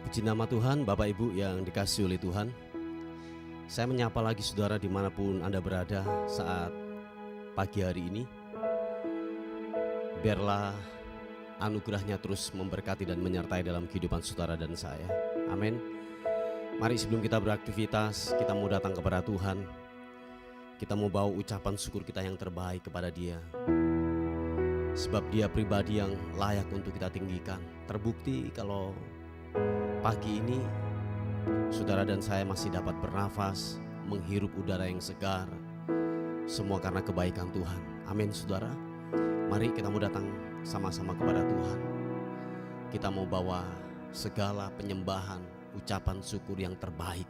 Puji nama Tuhan, Bapak Ibu yang dikasihi oleh Tuhan. Saya menyapa lagi saudara dimanapun Anda berada saat pagi hari ini. Biarlah anugerahnya terus memberkati dan menyertai dalam kehidupan saudara dan saya. Amin. Mari sebelum kita beraktivitas, kita mau datang kepada Tuhan. Kita mau bawa ucapan syukur kita yang terbaik kepada Dia. Sebab Dia pribadi yang layak untuk kita tinggikan. Terbukti kalau pagi ini saudara dan saya masih dapat bernafas, menghirup udara yang segar. Semua karena kebaikan Tuhan. Amin saudara. Mari kita mau datang sama-sama kepada Tuhan. Kita mau bawa segala penyembahan, ucapan syukur yang terbaik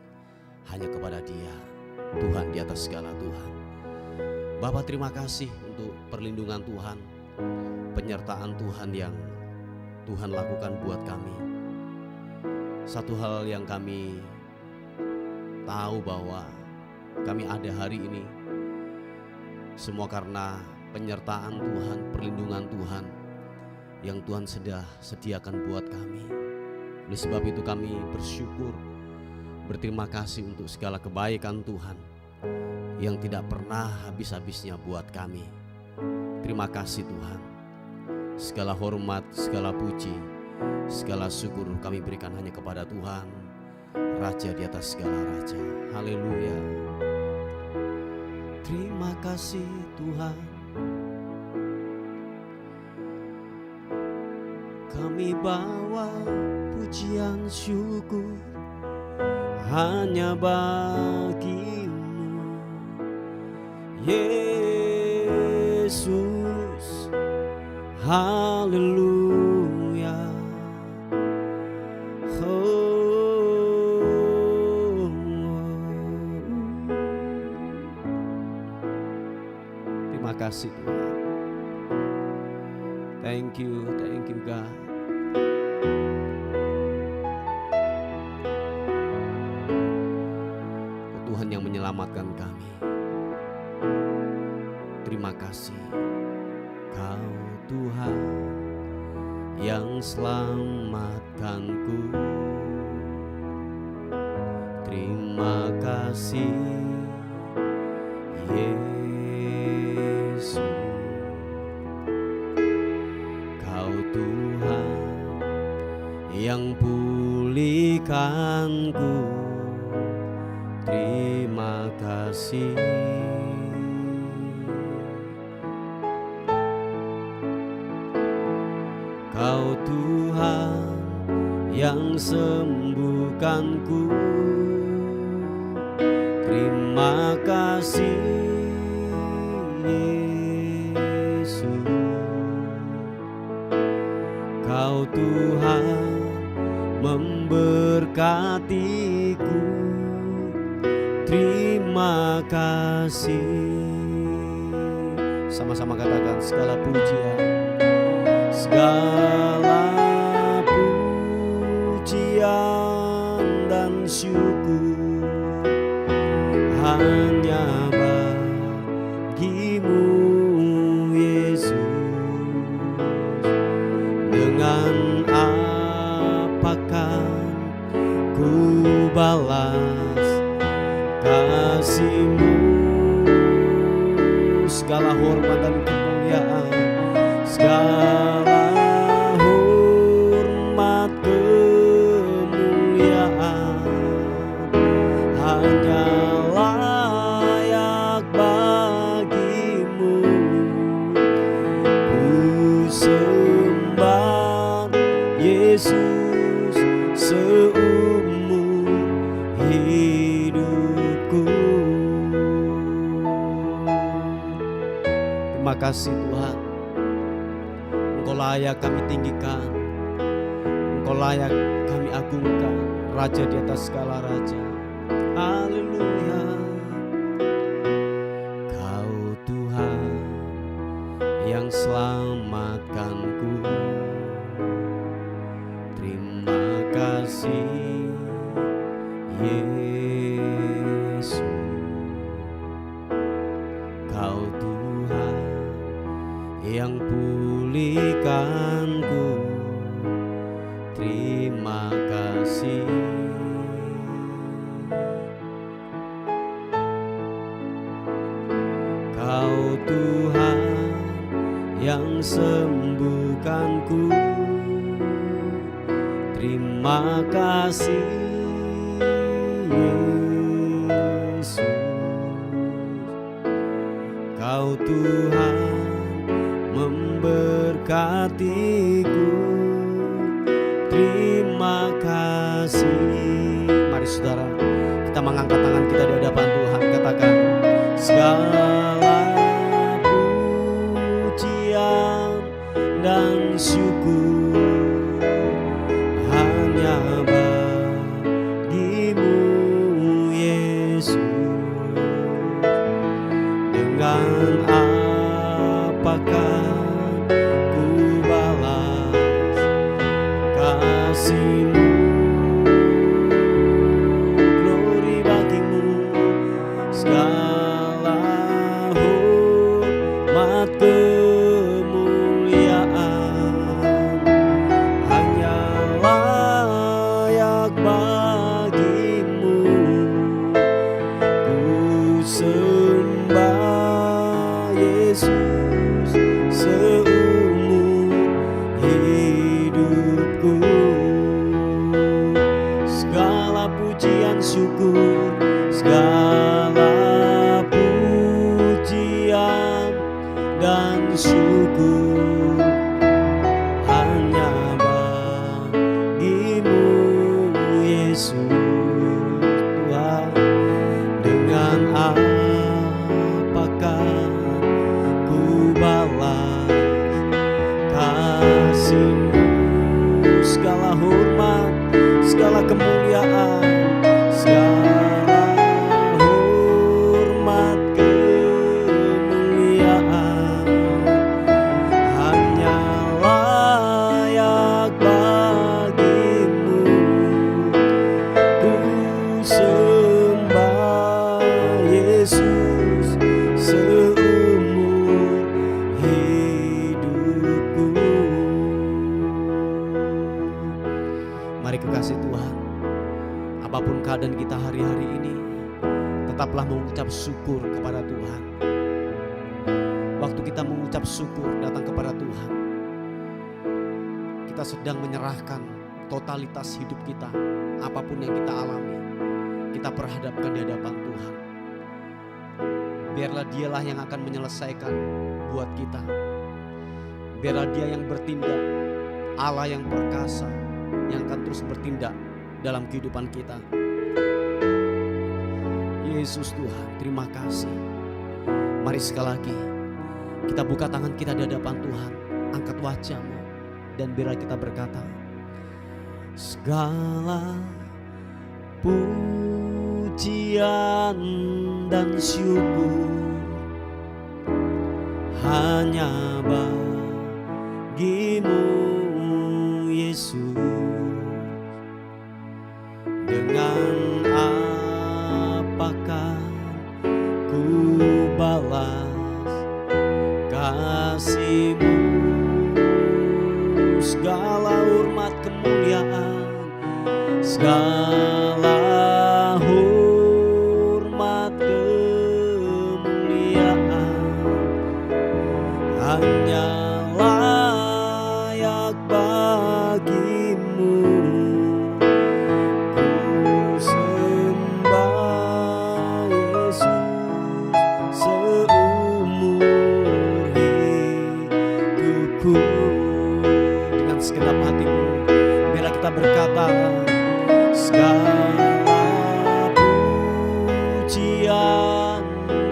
hanya kepada Dia, Tuhan di atas segala Tuhan. Bapa, terima kasih untuk perlindungan Tuhan, penyertaan Tuhan yang Tuhan lakukan buat kami. Satu hal yang kami tahu bahwa kami ada hari ini semua karena penyertaan Tuhan, perlindungan Tuhan yang Tuhan sudah sediakan buat kami. Oleh sebab itu kami bersyukur, berterima kasih untuk segala kebaikan Tuhan yang tidak pernah habis-habisnya buat kami. Terima kasih Tuhan. Segala hormat, segala puji, segala syukur kami berikan hanya kepada Tuhan, Raja di atas segala raja. Haleluya. Terima kasih Tuhan. Kami bawa pujian syukur hanya bagimu, Yesus. Haleluya. Terima kasih Tuhan. Thank you God. Tuhan yang menyelamatkan kami. Terima kasih. Kau Tuhan yang selamatkanku. Terima kasih Yesus. Kau Tuhan yang pulihkanku. Terima kasih. Kau Tuhan yang sembuhkanku. Terima kasih Yesus. Kau Tuhan memberkatiku. Terima kasih. Sama-sama katakan segala pujian, segala pujian dan syukur hanya bagimu Yesus. Dengan apakah ku balas kasih-Mu? Segala hormat dan kemuliaan, segala hormat kemuliaan hanya layak bagimu. Ku sembah Yesus seumur hidupku. Terima kasih Tuhan. Engkau layak kami tinggikan, Engkau layak kami agungkan, Raja di atas segala raja. Haleluya. Kau Tuhan yang selamatkanku. Terima kasih Yesus. Kau Tuhan yang pulihkanku. Terima kasih yang sembuhkanku. Terima kasih Yesus, Kau Tuhan memberkatiku. Terima kasih. Mari saudara, kita mengangkat tangan kita di hadapan Tuhan. Katakan, segala pujian dan syukur hanya bagimu Yesus. Dengan apakah ku balas kasih-Mu? Glory bagimu, segala hormat kemuliaan hanya layak bagimu. Ku sembah Yesus seumur hidupku. Segala pujian syukur, segala pujian dan syukur hanya bagimu Yesus. Tuhan, dengan apakah ku balas kasih-Mu? Segala hormat, segala kemuliaan, segala hormat kemuliaan hanya layak bagimu. Ku sembah Yesus seumur hidupku. Mari kekasih Tuhan, apapun keadaan kita hari-hari ini, tetaplah mengucap syukur kepada Tuhan. Waktu kita mengucap syukur datang kepada Tuhan, kita sedang menyerahkan totalitas hidup kita. Apapun yang kita alami, kita perhadapkan di hadapan Tuhan. Biarlah Dialah yang akan menyelesaikan buat kita. Biarlah Dia yang bertindak, Allah yang perkasa, yang akan terus bertindak dalam kehidupan kita. Yesus Tuhan, terima kasih. Mari sekali lagi kita buka tangan kita di hadapan Tuhan. Angkat wajah-Mu dan biarlah kita berkata, segala pujian dan syukur hanya bagimu Yesus. Dengan apakah ku balas kasih-Mu? Segala hormat kemuliaan, segala hormat kemuliaan hanya layak bagimu. Ku sembah Yesus seumur hidupku. Dengan segenap hatimu, biarlah kita berkata, segala pujian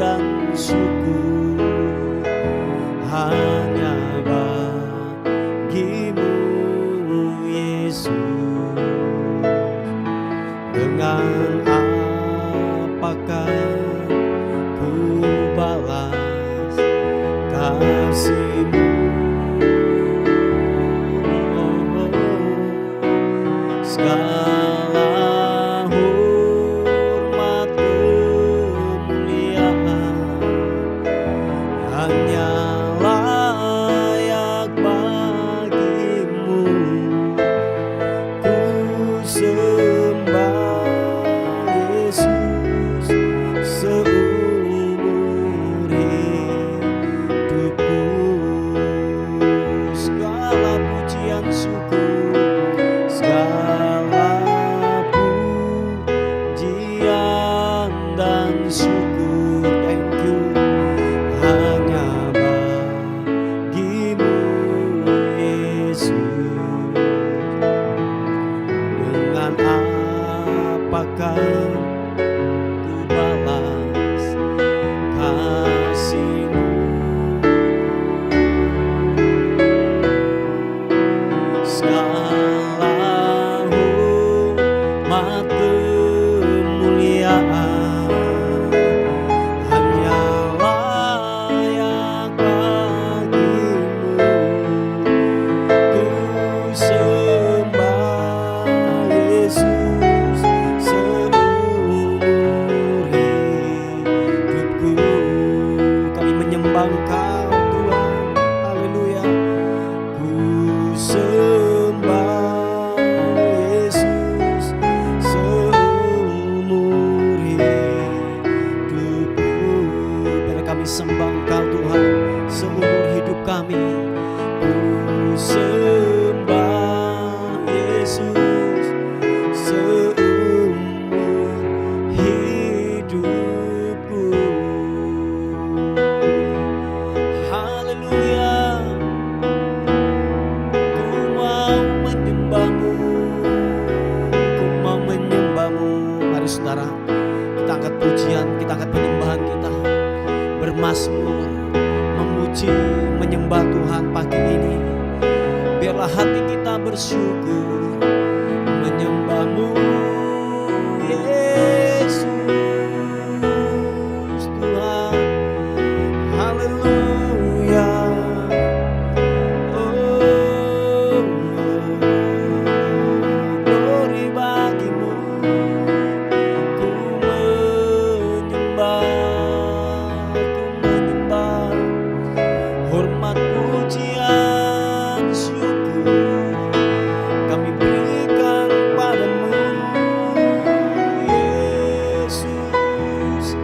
dan syukur hanya bagimu Yesus. Dengan apakah ku balas kasih-Mu? Segala pujian, kita angkat penyembahan kita, bermazmur, memuji, menyembah Tuhan pagi ini. Biarlah hati kita bersyukur, menyembah-Mu Yesus Tuhan. Haleluya. Oh, glory bagi-Mu, ku menyembah, hormat pujian syukur kami berikan padamu Yesus.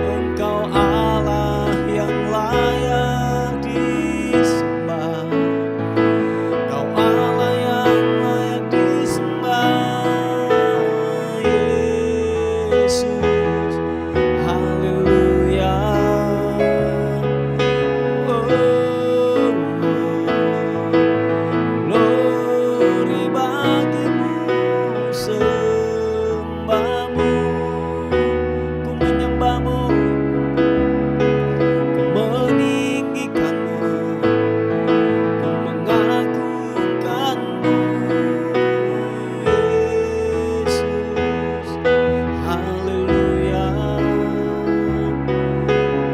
Engkau Allah yang layak disembah, Engkau Allah yang layak disembah Yesus. Haleluya. Glory bagi-Mu, sembah-Mu, ku menyembah-Mu, ku meninggikan-Mu, ku mengagungkan-Mu Yesus. Haleluya.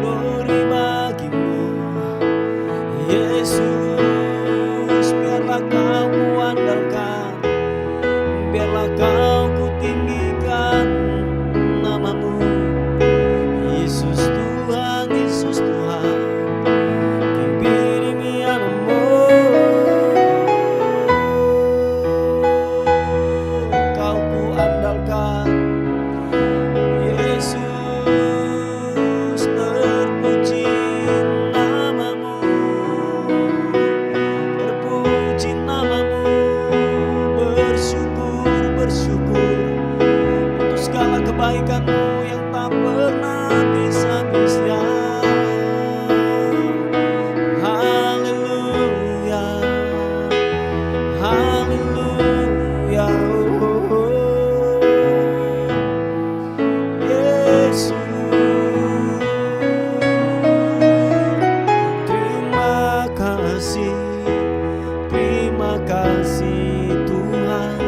Glory bagi-Mu Yesus. Biarlah Kau kuandalkan, biarlah Kau kutinggikan nama-Mu Yesus Tuhan, Yesus Tuhan. Kibirimi anamu, Kau kuandalkan Yesus. Terpuji nama-Mu, terpuji nama-Mu, bersyukur, bersyukur untuk segala kebaikan-Mu yang tak pernah bisa-bisa. Haleluya, haleluya. Yesus, terima kasih Tuhan.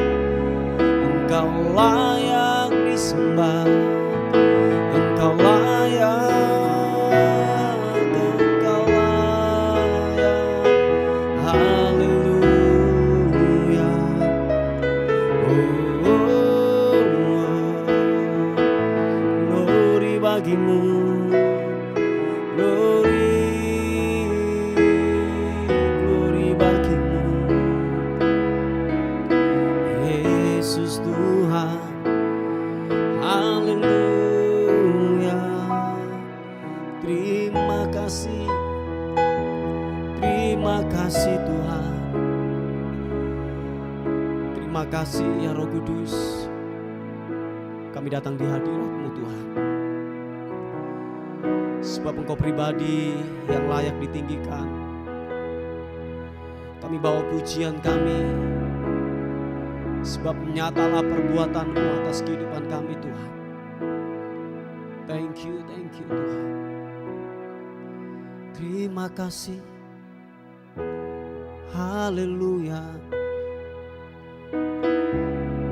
Engkau layak disembah, Engkau layak, Engkau layak. Haleluya. Glory bagi-Mu, glory bagi-Mu Yesus Tuhan. Haleluya. Terima kasih Tuhan. Terima kasih ya Roh Kudus. Kami datang di hadirat-Mu Tuhan, sebab Engkau pribadi yang layak ditinggikan. Kami bawa pujian kami, sebab nyatalah perbuatan-Mu atas kehidupan kami Tuhan. Thank you Tuhan. Terima kasih. Haleluya.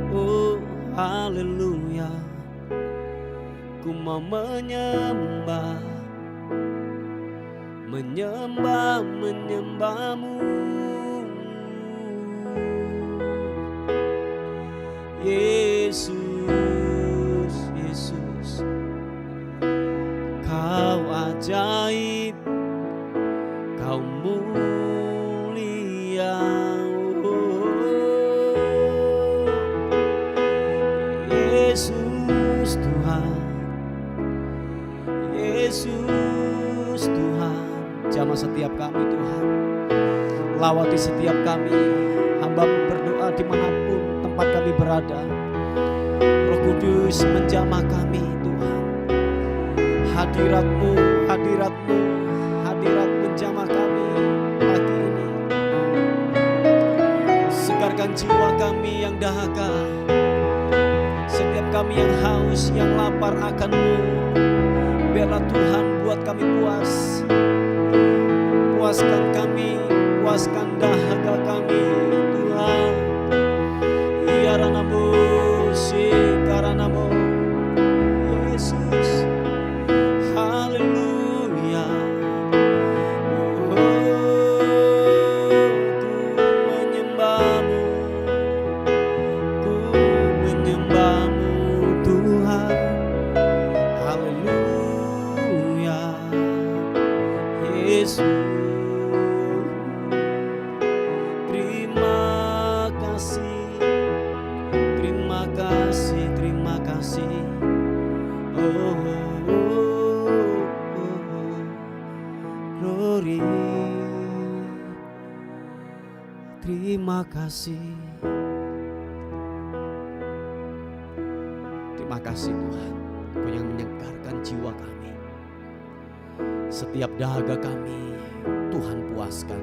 Oh haleluya. Ku mau menyembah, menyembah-Mu Yesus, Yesus. Kau ajaib, Kau mulia. Yesus Tuhan, Yesus Tuhan. Jamah setiap kami Tuhan, lawati setiap kami. Hamba-Mu berdoa dimanapun tempat kami berada. Roh Kudus menjamah kami Tuhan. Hadirat-Mu, hadirat-Mu, hadirat menjamah kami pagi ini. Segarkan jiwa kami yang dahaga. Setiap kami yang haus, yang lapar akan-Mu. Biarlah Tuhan buat kami puas. Puaskan kami, puaskan dahaga kami Tuhan. Yaranamu, Sikaranamu, Yesus. Haleluya. Ku menyembah-Mu Tuhan. Haleluya. Yesus. Terima kasih. Terima kasih, terima kasih. Glory. Terima kasih. Terima kasih Tuhan, Kau yang menyegarkan jiwa kami. Setiap dahaga kami Tuhan puaskan.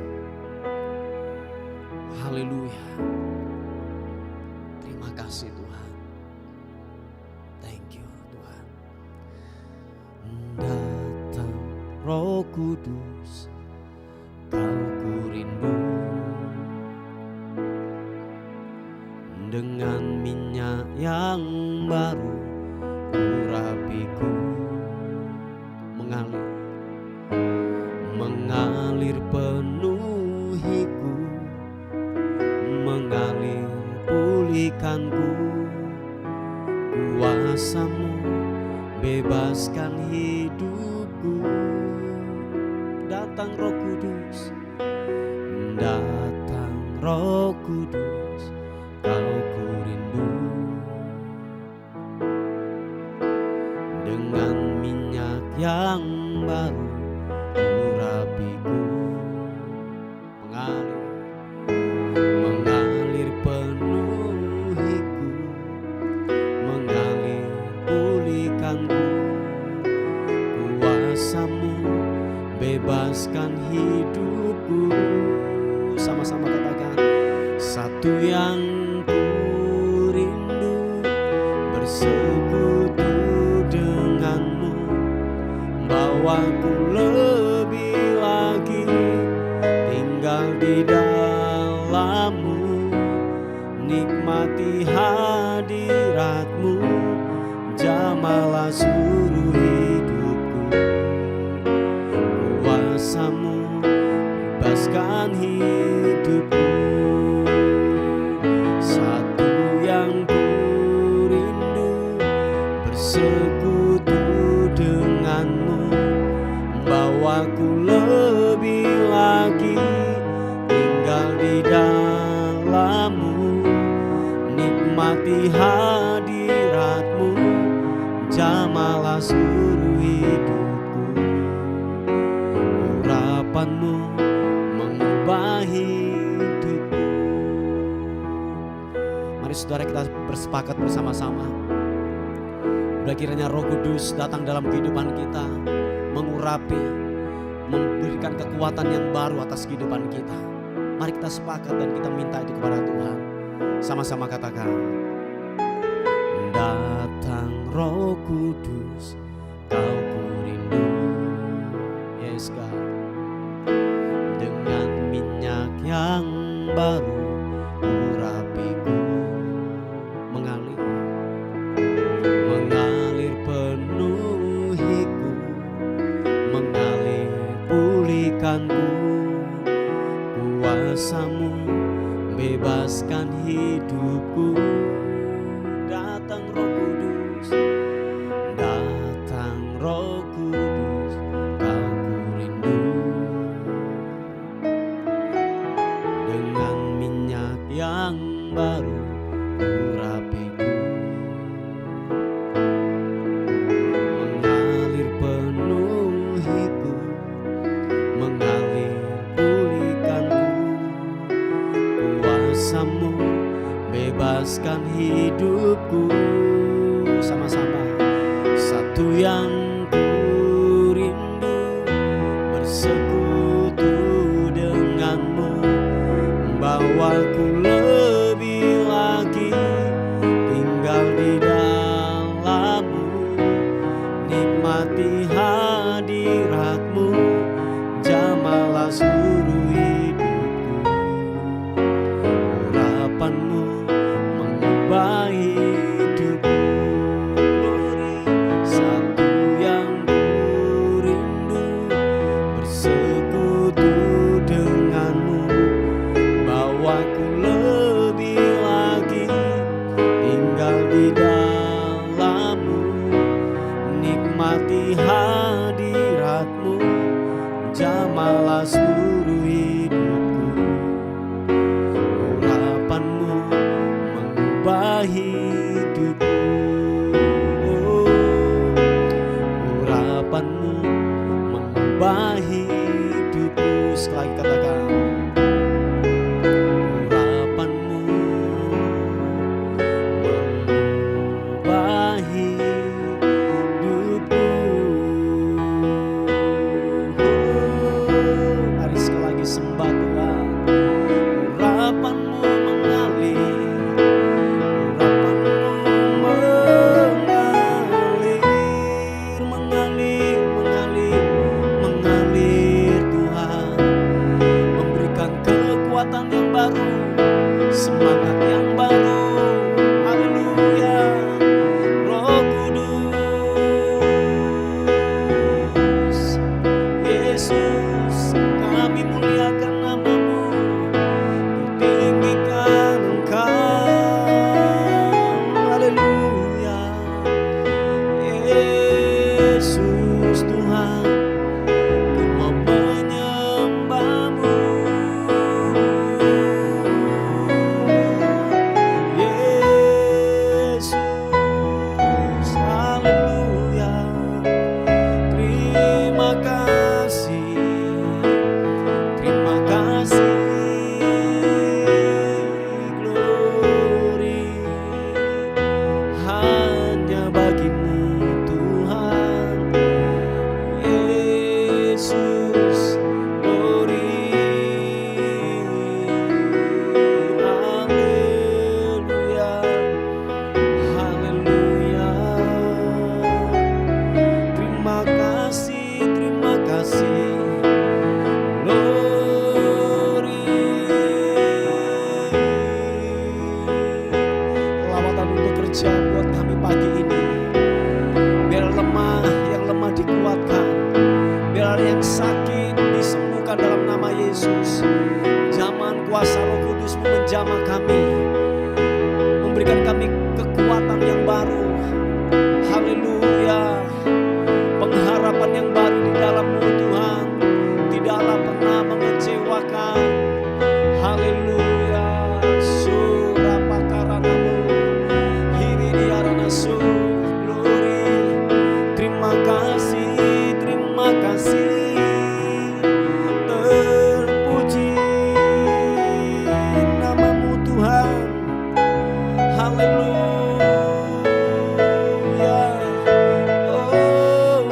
Haleluya. Terima kasih Tuhan. Thank you Tuhan. Datang Roh Kudus, Kau ku rindu. Dengan minyak yang baru urapiku mengalir penuhiku, mengalir pulihkanku. Kuasa-Mu bebaskan hidupku. Datang Roh Kudus, datang Roh Kudus, Kau ku rindu. Dengan minyak yang baru urapiku, mengalir penuhiku, mengalir pulihkanku. Kuasa-Mu bebaskan hidupku. Sama-sama katakan, satu yang ku rindu, bersekutu dengan-Mu, bawaku lebih lagi tinggal di dalam-Mu, nikmati hadirat-Mu, jamalah seluruh hidupku. Kuasa-Mu bebaskan hidupku. Satu yang ku rindu, bersekutu dengan-Mu, bawaku lebih lagi tinggal di dalam-Mu, nikmati hadirat-Mu, jamalah seluruh hidupku. Urapan-Mu mengubah hidupku. Mari saudara kita bersepakat bersama-sama. Biar kiranya Roh Kudus datang dalam kehidupan kita, mengurapi, memberikan kekuatan yang baru atas kehidupan kita. Mari kita sepakat dan kita minta itu kepada Tuhan. Sama-sama katakan, datang Roh Kudus, Kau ku rindu. Yes God. Dengan minyak yang baru urapiku, mengalir penuhiku, mengalir pulihkanku. Kuasa-Mu bebaskan hidupku. Datang Roh Kudus, datang Roh Kudus, Kau ku rindu. Dengan minyak yang baru urapiku, mengalir penuhiku, mengalir pulihkanku. Kuasa-Mu bebaskan hidupku. Sama-sama, satu yang ku rindu, bersekutu dengan-Mu, bawaku lebih lagi tinggal di dalam kekuatan yang baru, semangat yang baru. Haleluya. Roh Kudus, Yesus, kami muliakan nama-Mu, tinggikan Engkau. Haleluya. Yesus Tuhan, ku mau menyembah-Mu. Yesus, haleluya. Terima kasih, terima kasih. Glory hanya bagi-Mu Tuhan. Yesus, glory. Haleluya, haleluya. Terima kasih, terima kasih. Glory. Lawatan untuk kerja buat kami pagi ini. Biar yang lemah dikuatkan. Biar yang sakit disembuhkan dalam nama Yesus. Zaman kuasa Roh Kudus menjamah kami, memberikan kami kekuatan yang baru. Haleluya. Pengharapan yang baru di dalam-Mu Tuhan, tidaklah pernah mengecewakan. Haleluya. Surapakaranamu, hiri diaranasu. Glory. Terima kasih, terima kasih. Terpuji nama-Mu Tuhan. Haleluya. Oh,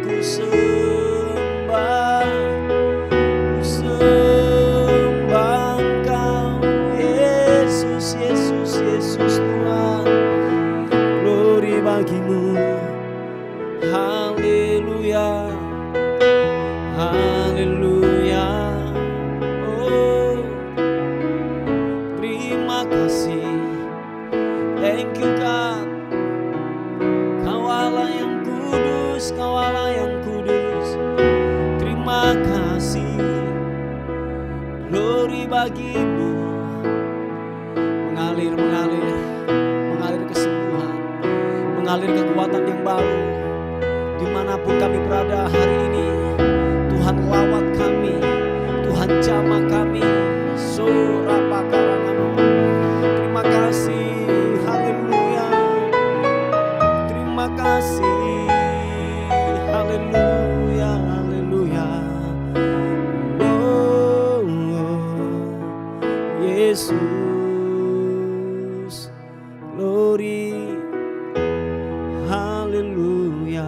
ku sembah Engkau. Yesus, Yesus, Yesus Tuhan. Glory bagi-Mu. Haleluya, haleluya. Oh, terima kasih. Thank you God. Kau Allah yang kudus, Kau Allah yang kudus. Terima kasih. Glory bagi-Mu. Mengalir, mengalir, mengalir kesembuhan, mengalir kekuatan yang baru. Dimanapun kami berada hari ini, Tuhan lawat kami, Tuhan jamah kami. Surapakaranamu. Terima kasih. Haleluya. Terima kasih. Haleluya, haleluya. Oh, Yesus, glory. Haleluya.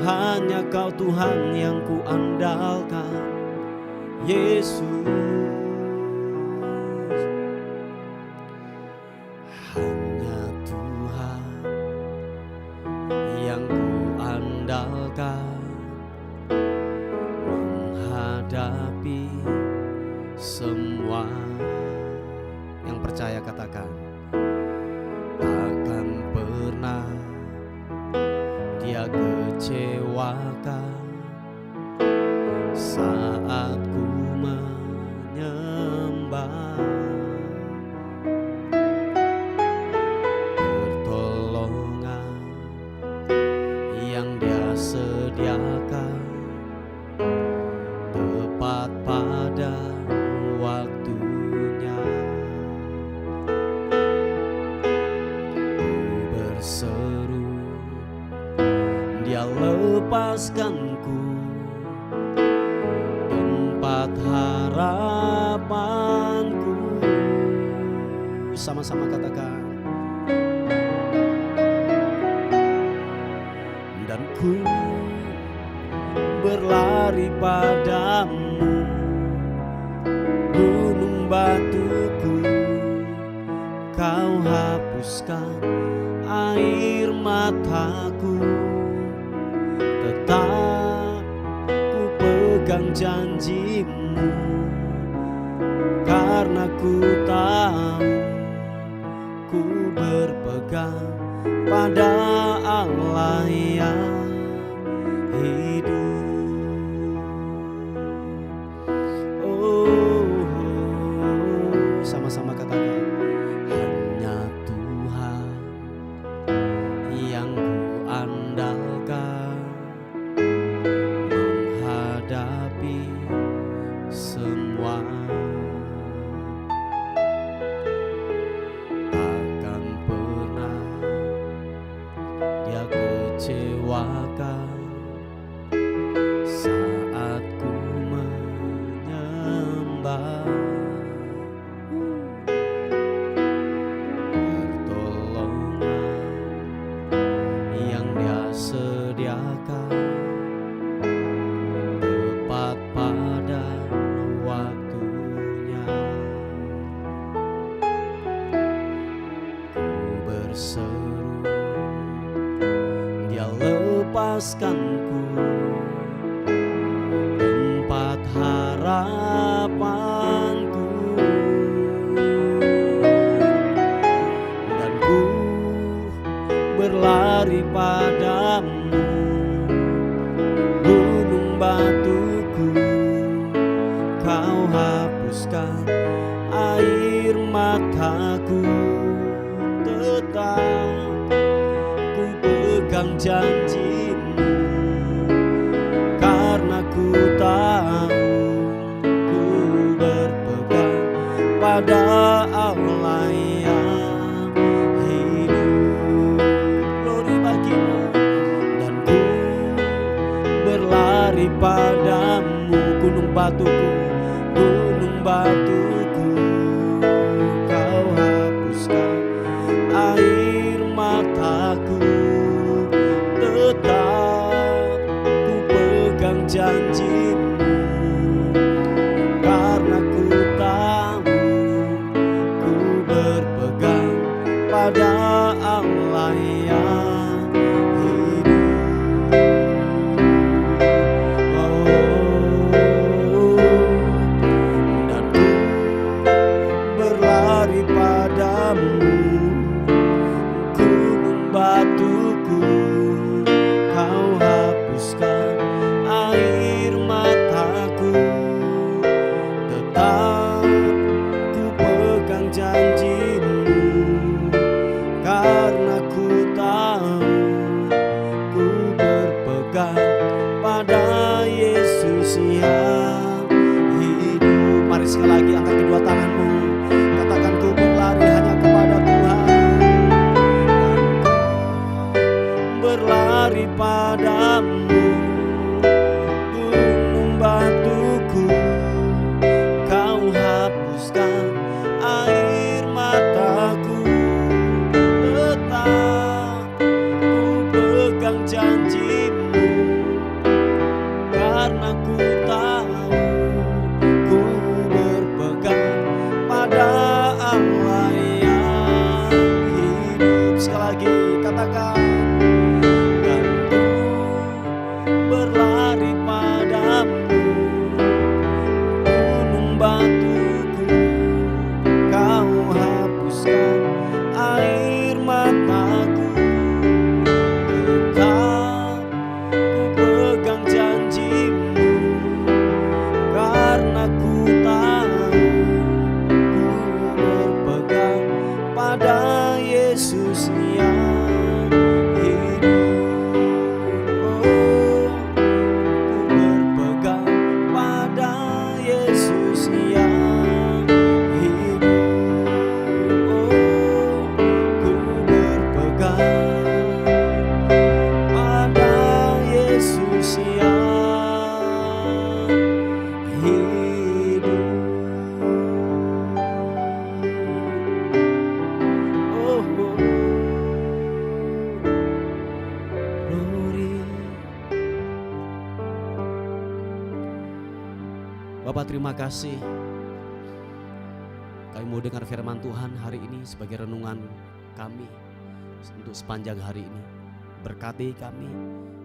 Hanya Kau Tuhan yang ku andalkan, Yesus. Hanya Tuhan yang ku andalkan menghadapi semua. Yang percaya katakan, takkan pernah Dia kecewakan saat ku menyembah. Pertolongan yang Dia sediakan tepat pada waktunya. Ku berseru, Dia lepaskanku tempat harapanku. Sama-sama katakan. Dan ku berlari padamu, gunung batuku, Kau hapuskan air mataku. Tetap pegang janji-Mu, karena ku tahu ku berpegang pada Allah yang hidup. Oh, sama-sama katakan, hanya Tuhan yang ku andalkan menghadapi semua. Takkan pernah Dia kecewakan saat ku menyembah. Pertolongan yang Dia sediakan tepat pada waktunya. Ku berseru, Dia lepaskanku tempat harapanku, dan ku berlari padamu, gunung batuku. Kau hapuskan air mataku, tetap ku pegang janji-Mu, karena ku tahu ku berpegang pada Allah yang hidup. Glory bagi-Mu, dan ku berlari padamu, gunung batuku, gunung batuku. Kau hapuskan air mataku, tetap ku pegang janji-Mu, karena ku tahu ku berpegang pada Allah yang hidup. Dan ku berlari padamu, gunung batuku. Kau hapuskan air mataku, tetap ku pegang janji-Mu, karena ku tahu ku berpegang pada Yesus yang hidup. Mari sekali lagi angkat kedua tanganmu, katakan, ku berlari hanya kepada Tuhan, berlari padamu, gunung batuku. Kau hapuskan air mataku, tetap ku pegang janji-Mu, karena ku tahu ku berpegang pada Allah yang hidup. Sekali lagi katakan, berlari padamu, gunung batuku. Kau hapuskan air mataku, tetap ku pegang janji-Mu, karena ku tahu ku berpegang pada Yesus yang hidup. Bapak, terima kasih. Kami mau dengar firman Tuhan hari ini sebagai renungan kami untuk sepanjang hari ini. Berkati kami,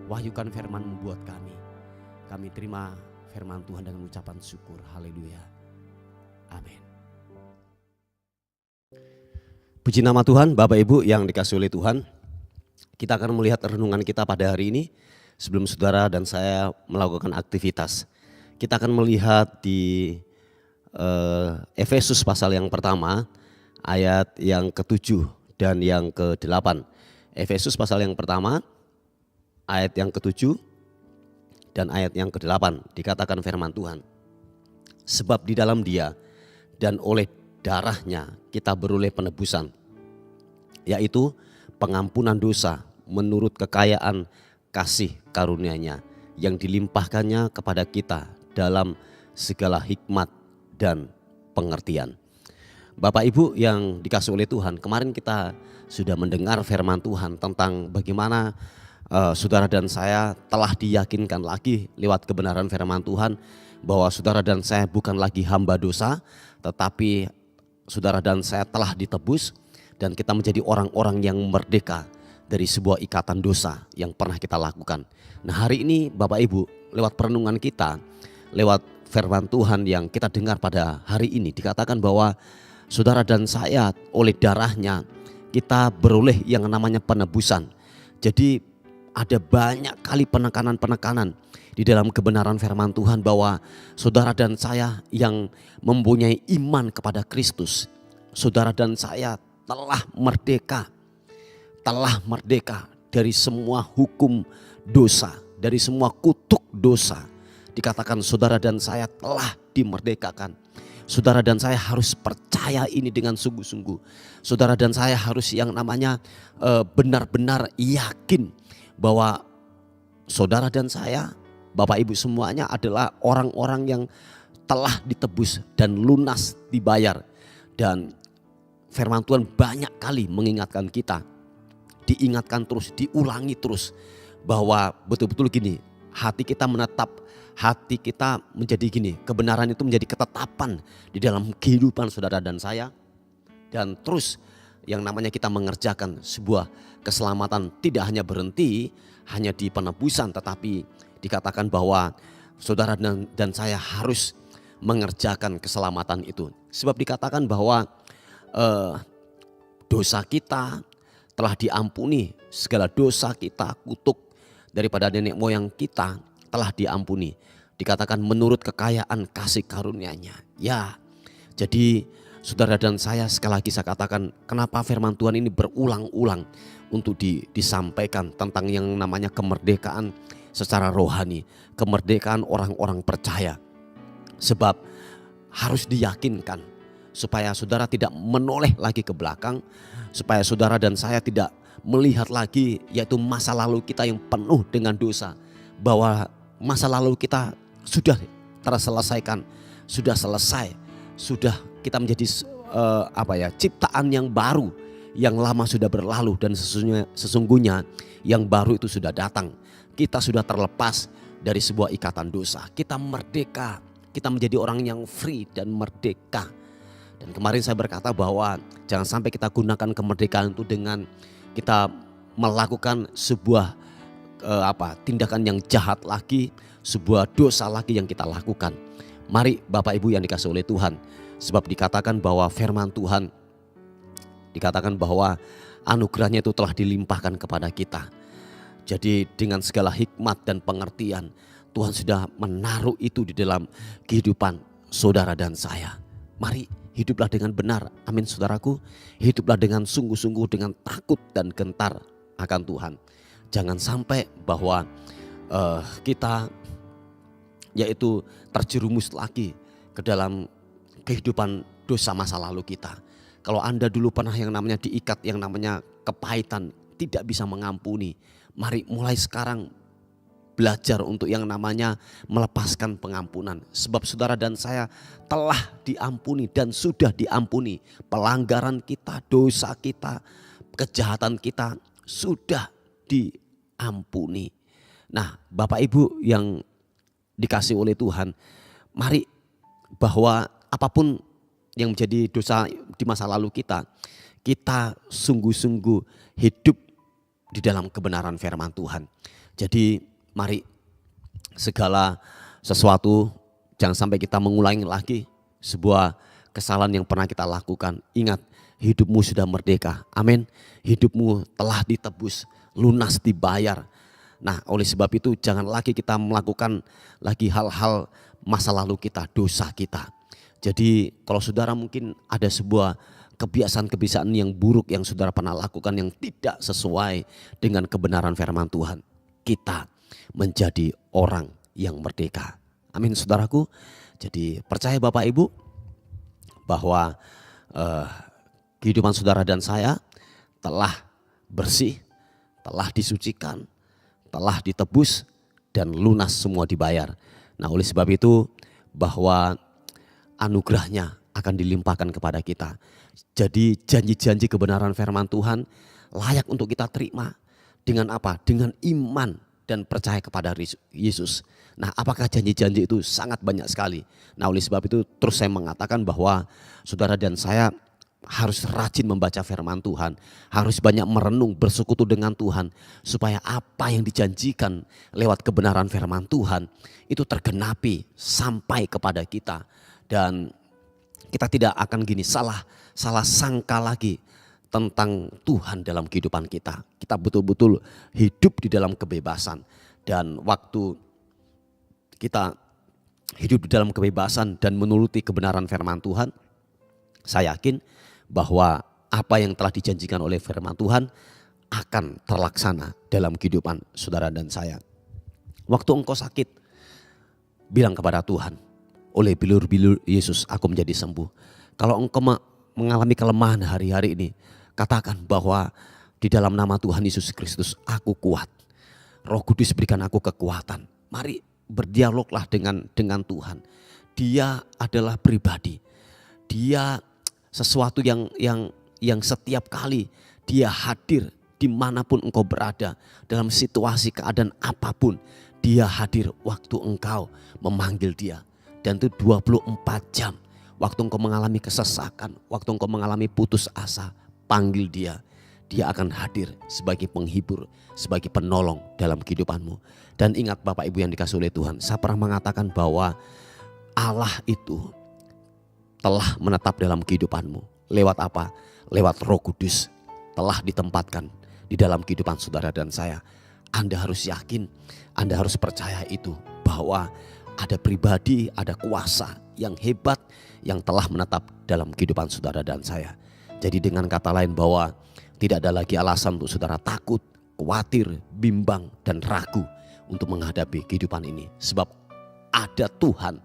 wahyukan firman-Mu buat kami. Kami terima firman Tuhan dengan ucapan syukur. Haleluya. Amin. Puji nama Tuhan, Bapak Ibu yang dikasihi oleh Tuhan. Kita akan melihat renungan kita pada hari ini. Sebelum saudara dan saya melakukan aktivitas, kita akan melihat di Efesus pasal yang pertama, ayat yang ke-7 dan yang ke-8. Efesus pasal yang pertama, ayat yang ke-7 dan ayat yang ke-8, dikatakan firman Tuhan. Sebab di dalam Dia dan oleh darahnya kita beroleh penebusan, yaitu pengampunan dosa menurut kekayaan kasih karunia-Nya yang dilimpahkannya kepada kita dalam segala hikmat dan pengertian. Bapak Ibu yang dikasihi oleh Tuhan, kemarin kita sudah mendengar firman Tuhan tentang bagaimana saudara dan saya telah diyakinkan lagi lewat kebenaran firman Tuhan bahwa saudara dan saya bukan lagi hamba dosa, tetapi saudara dan saya telah ditebus dan kita menjadi orang-orang yang merdeka dari sebuah ikatan dosa yang pernah kita lakukan. Nah, hari ini Bapak Ibu, lewat perenungan kita, lewat firman Tuhan yang kita dengar pada hari ini, dikatakan bahwa saudara dan saya oleh darahnya kita beroleh yang namanya penebusan. Jadi ada banyak kali penekanan-penekanan di dalam kebenaran firman Tuhan bahwa saudara dan saya yang mempunyai iman kepada Kristus, saudara dan saya telah merdeka dari semua hukum dosa, dari semua kutuk dosa. Dikatakan saudara dan saya telah dimerdekakan. Saudara dan saya harus percaya ini dengan sungguh-sungguh. Saudara dan saya harus yang namanya benar-benar yakin bahwa saudara dan saya, Bapak Ibu semuanya adalah orang-orang yang telah ditebus dan lunas dibayar. Dan firman Tuhan banyak kali mengingatkan kita, diingatkan terus, diulangi terus bahwa betul-betul gini, hati kita menetap, hati kita menjadi gini, kebenaran itu menjadi ketetapan di dalam kehidupan saudara dan saya. Dan terus yang namanya kita mengerjakan sebuah keselamatan tidak hanya berhenti hanya di penebusan, tetapi dikatakan bahwa saudara dan saya harus mengerjakan keselamatan itu. Sebab dikatakan bahwa dosa kita telah diampuni, segala dosa kita, kutuk daripada nenek moyang kita telah diampuni. Dikatakan menurut kekayaan kasih karunia-Nya. Ya, jadi saudara dan saya, sekali lagi saya katakan, kenapa firman Tuhan ini berulang-ulang untuk disampaikan tentang yang namanya kemerdekaan secara rohani, kemerdekaan orang-orang percaya. Sebab harus diyakinkan supaya saudara tidak menoleh lagi ke belakang, supaya saudara dan saya tidak melihat lagi yaitu masa lalu kita yang penuh dengan dosa, bahwa masa lalu kita sudah terselesaikan, sudah selesai, sudah kita menjadi ciptaan yang baru, yang lama sudah berlalu dan sesungguhnya yang baru itu sudah datang. Kita sudah terlepas dari sebuah ikatan dosa, kita merdeka, kita menjadi orang yang free dan merdeka. Dan kemarin saya berkata bahwa jangan sampai kita gunakan kemerdekaan itu dengan kita melakukan sebuah tindakan yang jahat lagi, sebuah dosa lagi yang kita lakukan. Mari Bapak Ibu yang dikasihi oleh Tuhan, sebab dikatakan bahwa firman Tuhan, dikatakan bahwa anugerahnya itu telah dilimpahkan kepada kita. Jadi dengan segala hikmat dan pengertian, Tuhan sudah menaruh itu di dalam kehidupan saudara dan saya. Mari hiduplah dengan benar, amin saudaraku. Hiduplah dengan sungguh-sungguh, dengan takut dan gentar akan Tuhan. Jangan sampai bahwa kita yaitu terjerumus lagi ke dalam kehidupan dosa masa lalu kita. Kalau Anda dulu pernah yang namanya diikat, yang namanya kepahitan, tidak bisa mengampuni, mari mulai sekarang belajar untuk yang namanya melepaskan pengampunan. Sebab saudara dan saya telah diampuni dan sudah diampuni. Pelanggaran kita, dosa kita, kejahatan kita sudah diampuni. Nah, Bapak Ibu yang dikasihi oleh Tuhan, mari bahwa apapun yang menjadi dosa di masa lalu kita, kita sungguh-sungguh hidup di dalam kebenaran firman Tuhan. Jadi mari segala sesuatu, jangan sampai kita mengulangi lagi sebuah kesalahan yang pernah kita lakukan. Ingat, hidupmu sudah merdeka. Amin. Hidupmu telah ditebus, lunas, dibayar. Nah, oleh sebab itu jangan lagi kita melakukan lagi hal-hal masa lalu kita, dosa kita. Jadi kalau saudara mungkin ada sebuah kebiasaan-kebiasaan yang buruk yang saudara pernah lakukan yang tidak sesuai dengan kebenaran firman Tuhan, kita menjadi orang yang merdeka. Amin, saudaraku. Jadi percaya Bapak Ibu bahwa kehidupan saudara dan saya telah bersih, telah disucikan, telah ditebus, dan lunas semua dibayar. Nah, oleh sebab itu bahwa anugerahnya akan dilimpahkan kepada kita. Jadi janji-janji kebenaran firman Tuhan layak untuk kita terima. Dengan apa? Dengan iman dan percaya kepada Yesus. Nah, apakah janji-janji itu? Sangat banyak sekali. Nah, oleh sebab itu terus saya mengatakan bahwa saudara dan saya harus rajin membaca firman Tuhan, harus banyak merenung, bersekutu dengan Tuhan, supaya apa yang dijanjikan lewat kebenaran firman Tuhan itu tergenapi sampai kepada kita. Dan kita tidak akan salah sangka lagi tentang Tuhan dalam kehidupan kita. Kita betul-betul hidup di dalam kebebasan. Dan waktu kita hidup di dalam kebebasan dan menuruti kebenaran firman Tuhan, saya yakin bahwa apa yang telah dijanjikan oleh firman Tuhan akan terlaksana dalam kehidupan saudara dan saya. Waktu engkau sakit, bilang kepada Tuhan, oleh bilur-bilur Yesus aku menjadi sembuh. Kalau engkau mengalami kelemahan hari-hari ini, katakan bahwa di dalam nama Tuhan Yesus Kristus aku kuat. Roh Kudus berikan aku kekuatan. Mari berdialoglah dengan Tuhan. Dia adalah pribadi. Dia sesuatu yang setiap kali dia hadir dimanapun engkau berada, dalam situasi keadaan apapun, dia hadir waktu engkau memanggil dia. Dan itu 24 jam. Waktu engkau mengalami kesesakan, waktu engkau mengalami putus asa, panggil dia. Dia akan hadir sebagai penghibur, sebagai penolong dalam kehidupanmu. Dan ingat Bapak Ibu yang dikasihi oleh Tuhan, saya pernah mengatakan bahwa Allah itu telah menetap dalam kehidupanmu. Lewat apa? Lewat Roh Kudus telah ditempatkan di dalam kehidupan saudara dan saya. Anda harus yakin, Anda harus percaya itu, bahwa ada pribadi, ada kuasa yang hebat yang telah menetap dalam kehidupan saudara dan saya. Jadi dengan kata lain bahwa tidak ada lagi alasan untuk saudara takut, khawatir, bimbang, dan ragu untuk menghadapi kehidupan ini. Sebab ada Tuhan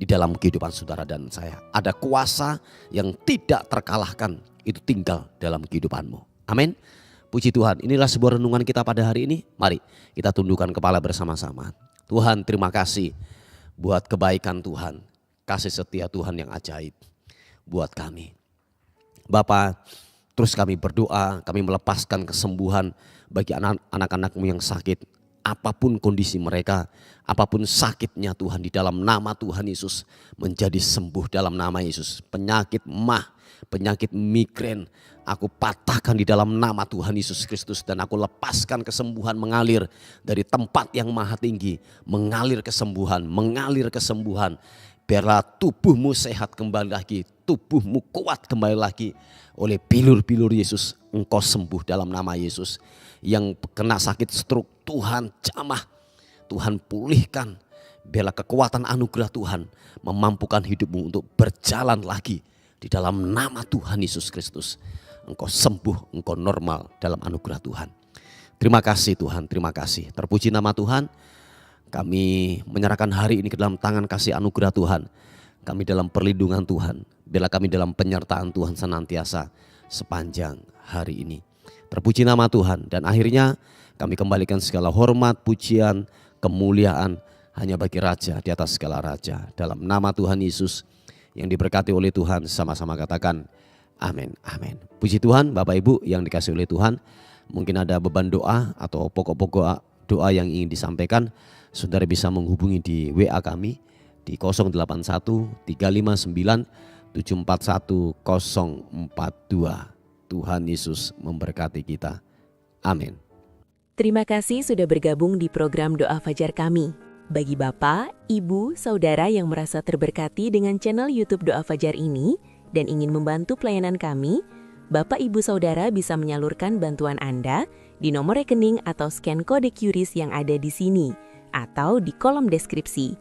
di dalam kehidupan saudara dan saya. Ada kuasa yang tidak terkalahkan, itu tinggal dalam kehidupanmu. Amin. Puji Tuhan, inilah sebuah renungan kita pada hari ini. Mari kita tundukkan kepala bersama-sama. Tuhan, terima kasih buat kebaikan Tuhan, kasih setia Tuhan yang ajaib buat kami. Bapa, terus kami berdoa, kami melepaskan kesembuhan bagi anak-anak-Mu yang sakit. Apapun kondisi mereka, apapun sakitnya Tuhan, di dalam nama Tuhan Yesus menjadi sembuh dalam nama Yesus. Penyakit mah, penyakit migrain, aku patahkan di dalam nama Tuhan Yesus Kristus. Dan aku lepaskan kesembuhan mengalir dari tempat yang maha tinggi. Mengalir kesembuhan, mengalir kesembuhan. Biarlah tubuhmu sehat kembali lagi, tubuhmu kuat kembali lagi. Oleh bilur-bilur Yesus, engkau sembuh dalam nama Yesus. Yang kena sakit stroke, Tuhan jamah, Tuhan pulihkan. Biarlah kekuatan anugerah Tuhan memampukan hidupmu untuk berjalan lagi di dalam nama Tuhan Yesus Kristus. Engkau sembuh, engkau normal dalam anugerah Tuhan. Terima kasih Tuhan, terima kasih. Terpuji nama Tuhan. Kami menyerahkan hari ini ke dalam tangan kasih anugerah Tuhan. Kami dalam perlindungan Tuhan. Biarlah kami dalam penyertaan Tuhan senantiasa sepanjang hari ini. Terpuji nama Tuhan. Dan akhirnya kami kembalikan segala hormat, pujian, kemuliaan hanya bagi Raja di atas segala Raja. Dalam nama Tuhan Yesus yang diberkati oleh Tuhan, sama-sama katakan amin, amin. Puji Tuhan, Bapak Ibu yang dikasihi oleh Tuhan. Mungkin ada beban doa atau pokok-pokok doa yang ingin disampaikan. Saudara bisa menghubungi di WA kami di 081 359 741 042. Tuhan Yesus memberkati kita. Amin. Terima kasih sudah bergabung di program Doa Fajar kami. Bagi Bapak, Ibu, Saudara yang merasa terberkati dengan channel YouTube Doa Fajar ini dan ingin membantu pelayanan kami, Bapak Ibu Saudara bisa menyalurkan bantuan Anda di nomor rekening atau scan kode QRIS yang ada di sini atau di kolom deskripsi.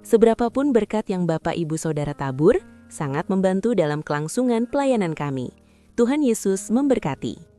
Seberapapun berkat yang Bapak Ibu Saudara tabur, sangat membantu dalam kelangsungan pelayanan kami. Tuhan Yesus memberkati.